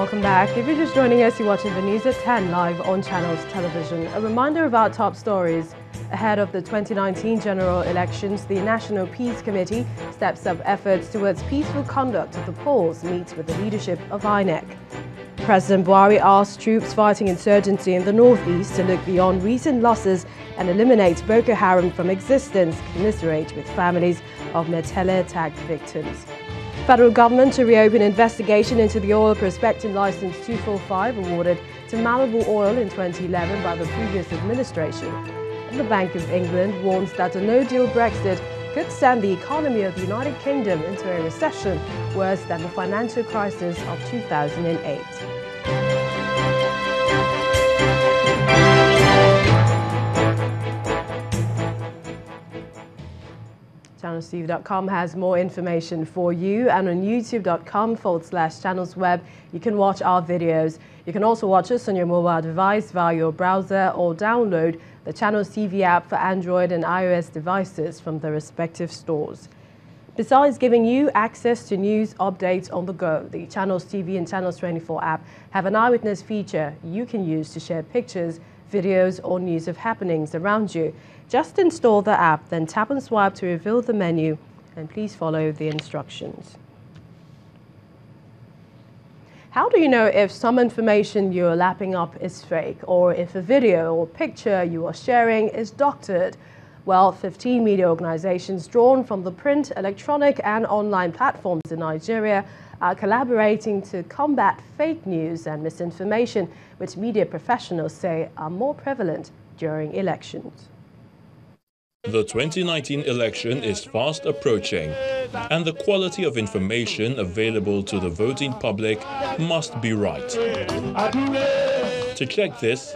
welcome back. If you're just joining us, you're watching the news at 10 live on Channels Television. A reminder of our top stories. Ahead of the 2019 general elections, the National Peace Committee steps up efforts towards peaceful conduct of the polls, meets with the leadership of INEC. President Buhari asked troops fighting insurgency in the northeast to look beyond recent losses and eliminate Boko Haram from existence, commiserate with families of Metele attack victims. Federal government to reopen investigation into the oil prospecting license 245 awarded to Malibu Oil in 2011 by the previous administration. And the Bank of England warns that a no-deal Brexit could send the economy of the United Kingdom into a recession worse than the financial crisis of 2008. ChannelsTV.com has more information for you, and on youtube.com/channelsweb you can watch our videos. You can also watch us on your mobile device via your browser or download the Channels TV app for Android and iOS devices from the respective stores. Besides giving you access to news updates on the go, the Channels TV and Channels 24 app have an eyewitness feature you can use to share pictures, videos or news of happenings around you. Just install the app, then tap and swipe to reveal the menu, and please follow the instructions. How do you know if some information you're lapping up is fake, or if a video or picture you are sharing is doctored? Well, 15 media organizations drawn from the print, electronic and online platforms in Nigeria are collaborating to combat fake news and misinformation, which media professionals say are more prevalent during elections. The 2019 election is fast approaching, and the quality of information available to the voting public must be right. To check this,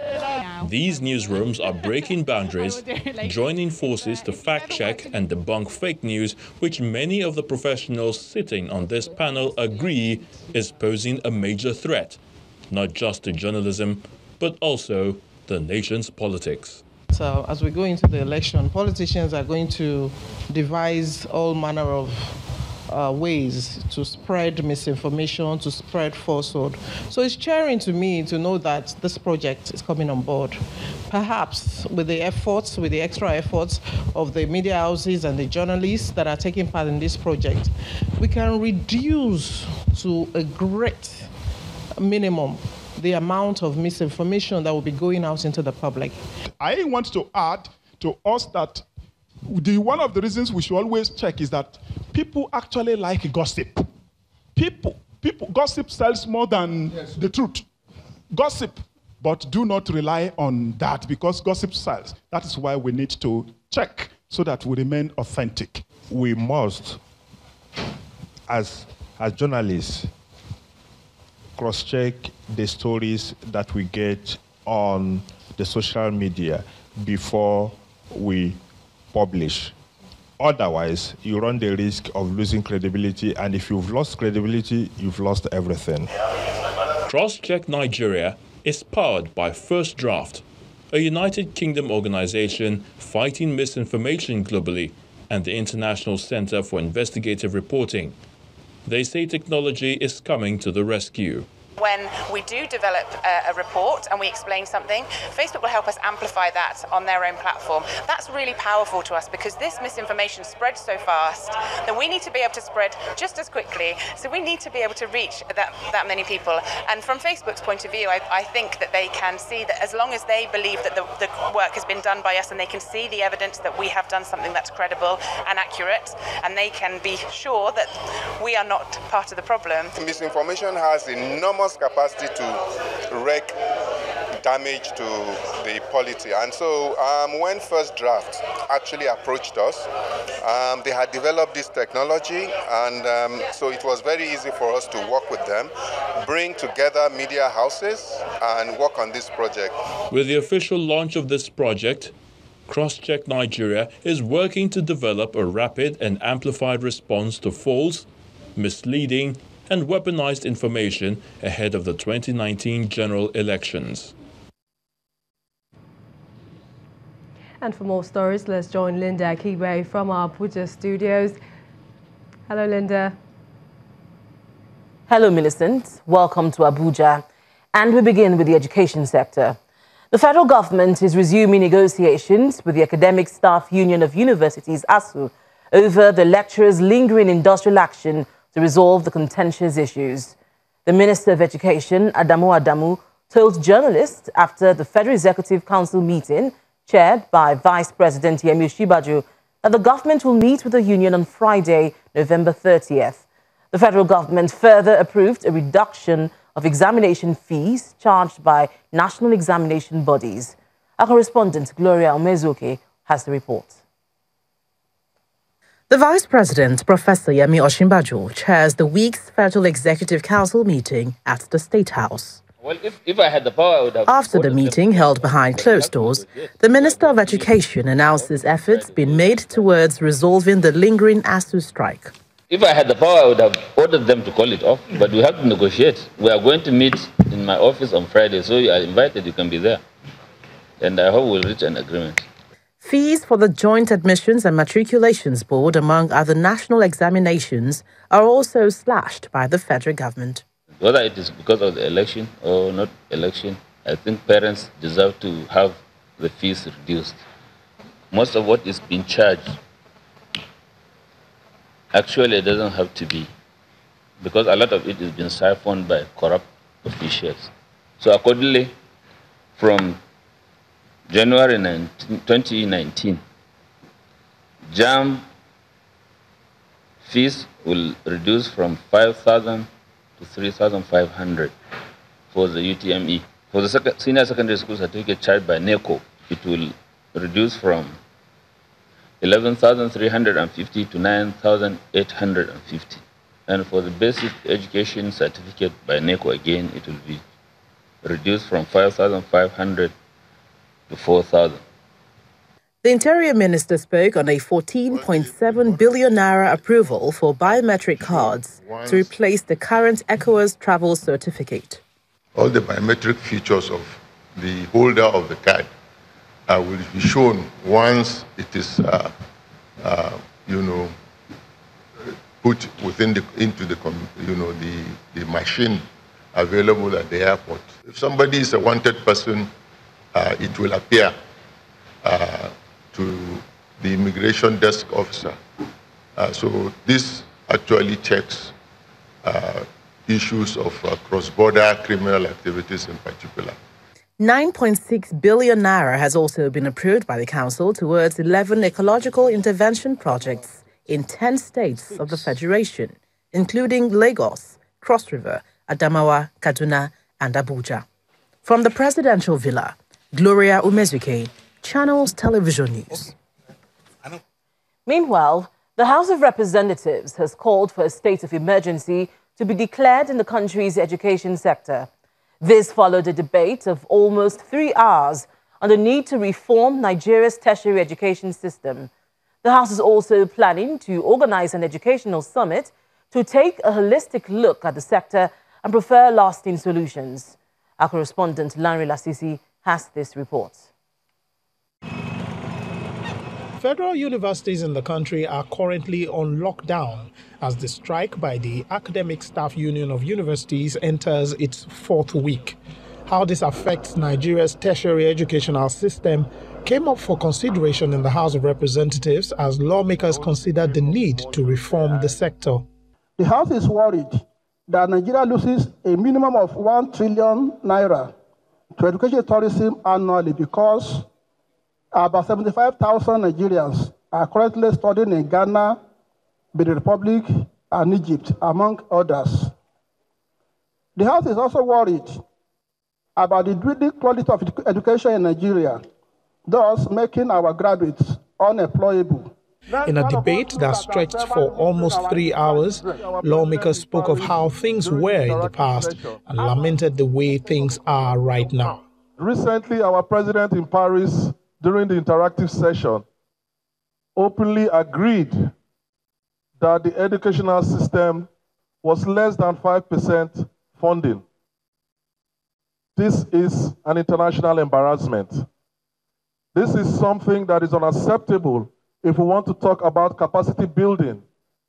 these newsrooms are breaking boundaries, joining forces to fact-check and debunk fake news, which many of the professionals sitting on this panel agree is posing a major threat, not just to journalism, but also the nation's politics. So as we go into the election, politicians are going to devise all manner of ways to spread misinformation, to spread falsehood. So it's cheering to me to know that this project is coming on board. Perhaps with the efforts, with the extra efforts of the media houses and the journalists that are taking part in this project, we can reduce to a great minimum the amount of misinformation that will be going out into the public. I want to add to us that one of the reasons we should always check is that people actually like gossip. Gossip sells more than the truth. Gossip, but do not rely on that because gossip sells. That is why we need to check so that we remain authentic. We must, as journalists, cross-check the stories that we get on the social media before we publish. Otherwise, you run the risk of losing credibility, and if you've lost credibility, you've lost everything. Cross-Check Nigeria is powered by First Draft, a United Kingdom organization fighting misinformation globally, and the International Center for Investigative Reporting. They say technology is coming to the rescue. When we do develop a report and we explain something, Facebook will help us amplify that on their own platform. That's really powerful to us because this misinformation spreads so fast that we need to be able to spread just as quickly. So we need to be able to reach that many people. And from Facebook's point of view, I think that they can see that as long as they believe that the work has been done by us and they can see the evidence that we have done something that's credible and accurate, and they can be sure that we are not part of the problem. Misinformation has enormous capacity to wreak damage to the polity. And so when First Draft actually approached us, they had developed this technology, and so it was very easy for us to work with them, bring together media houses and work on this project. With the official launch of this project, Cross-Check Nigeria is working to develop a rapid and amplified response to false, misleading, and weaponized information ahead of the 2019 general elections. And for more stories, let's join Linda Kiwe from our Abuja studios. Hello, Linda. Hello, Millicent. Welcome to Abuja. And we begin with the education sector. The federal government is resuming negotiations with the Academic Staff Union of Universities, ASU, over the lecturers' lingering industrial action to resolve the contentious issues. The Minister of Education, Adamu, told journalists after the Federal Executive Council meeting, chaired by Vice President Yemi Osinbajo, that the government will meet with the union on Friday, November 30th. The federal government further approved a reduction of examination fees charged by national examination bodies. Our correspondent, Gloria Umezuke, has the report. The Vice President, Professor Yemi Osinbajo, chairs the week's Federal Executive Council meeting at the State House. Well, if I had the power, I would have... After the meeting held behind closed doors, the Minister of Education announced his efforts being made towards resolving the lingering ASU strike. If I had the power, I would have ordered them to call it off, but we have to negotiate. We are going to meet in my office on Friday, so you are invited, you can be there. And I hope we'll reach an agreement. Fees for the Joint Admissions and Matriculations Board, among other national examinations, are also slashed by the federal government. Whether it is because of the election or not election, I think parents deserve to have the fees reduced. Most of what is being charged actually it doesn't have to be, because a lot of it is being siphoned by corrupt officials. So accordingly, from January 2019, Jamb fees will reduce from 5,000 to 3,500 for the UTME. For the senior secondary school certificate charged by NECO, it will reduce from 11,350 to 9,850. And for the basic education certificate by NECO, again, it will be reduced from 5,500 to 4,000. The Interior Minister spoke on a 14.7 billion naira approval for biometric cards to replace the current ECOWAS travel certificate. All the biometric features of the holder of the card will be shown once it is, put within into the machine available at the airport. If somebody is a wanted person, it will appear to the immigration desk officer. So this actually checks issues of cross-border criminal activities in particular. 9.6 billion naira has also been approved by the Council towards 11 ecological intervention projects in 10 states of the Federation, including Lagos, Cross River, Adamawa, Kaduna, and Abuja. From the Presidential Villa, Gloria Umezuke, Channels Television News. Meanwhile, the House of Representatives has called for a state of emergency to be declared in the country's education sector. This followed a debate of almost 3 hours on the need to reform Nigeria's tertiary education system. The House is also planning to organize an educational summit to take a holistic look at the sector and prefer lasting solutions. Our correspondent, Lanre Lasisi, has this report. Federal universities in the country are currently on lockdown as the strike by the Academic Staff Union of Universities enters its 4th week. How this affects Nigeria's tertiary educational system came up for consideration in the House of Representatives as lawmakers considered the need to reform the sector. The House is worried that Nigeria loses a minimum of 1 trillion naira to education tourism annually because about 75,000 Nigerians are currently studying in Ghana, Benin Republic, and Egypt, among others. The House is also worried about the dwindling quality of education in Nigeria, thus making our graduates unemployable. In a debate that stretched for almost 3 hours, lawmakers spoke of how things were in the past and lamented the way things are right now. Recently, our president in Paris, during the interactive session, openly agreed that the educational system was less than 5% funding. This is an international embarrassment. This is something that is unacceptable if we want to talk about capacity building,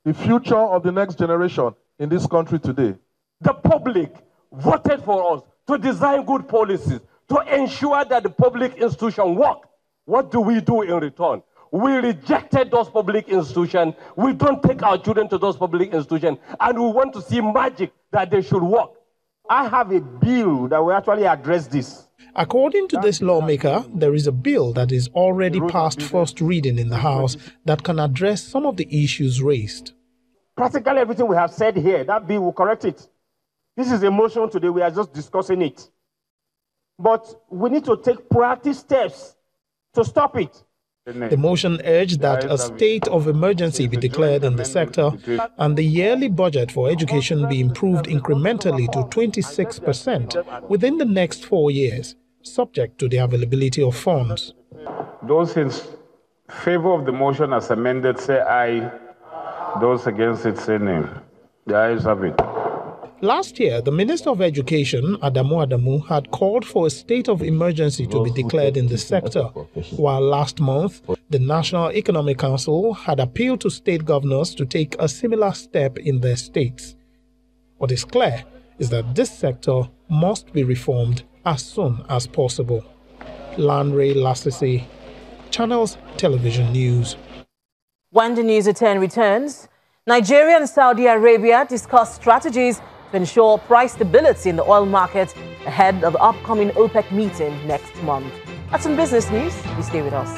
the future of the next generation in this country today. The public voted for us to design good policies, to ensure that the public institutions work. What do we do in return? We rejected those public institutions. We don't take our children to those public institutions, and we want to see magic that they should work. I have a bill that will actually address this. According to this lawmaker, there is a bill that is already past first reading in the House that can address some of the issues raised. Practically everything we have said here, that bill will correct it. This is a motion today, we are just discussing it. But we need to take proactive steps to stop it. The motion urged that a state of emergency be declared in the sector and the yearly budget for education be improved incrementally to 26% within the next 4 years, subject to the availability of funds. Those in favor of the motion as amended say aye. Those against it say nay. The ayes have it. Last year, the Minister of Education, Adamu, had called for a state of emergency to be declared in the sector, while last month, the National Economic Council had appealed to state governors to take a similar step in their states. What is clear is that this sector must be reformed as soon as possible. Lanre Lasisi, Channels Television News. When the News at 10 returns, Nigeria and Saudi Arabia discuss strategies to ensure price stability in the oil market ahead of the upcoming OPEC meeting next month. That's some business news. You stay with us.